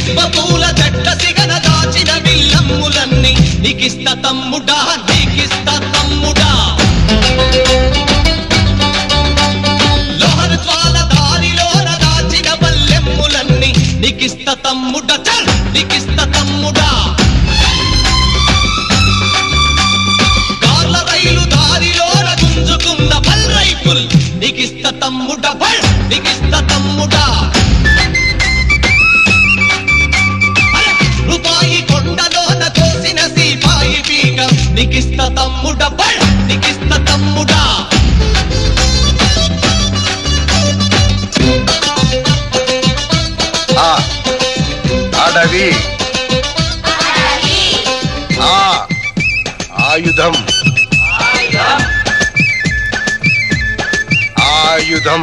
సిబ్బపూల జట్ట సిగన దాచిన విల్లమ్ములన్నీ నీకిస్త తమ్ముడా నీకిస్త తమ్ముడా లోహర్ జ్వాల దారిలోన దాచిన బల్లెమ్ములన్నీ నీకిస్త తమ్ముడా చల్ నీకిస్త తమ్ముడా కార్ల రైలు దారిలోన గుంజుకున్న బల్ రైఫుల్ నీకిస్త తమ్ముడా బల్ నీకిస్త తమ్ముడా రూపాయి కొండలోన కోసిన సీపాయి పీక నీకిస్త తమ్ముడా బల్ నీకిస్త తమ్ముడా అడవి ఆయుధం ఆయుధం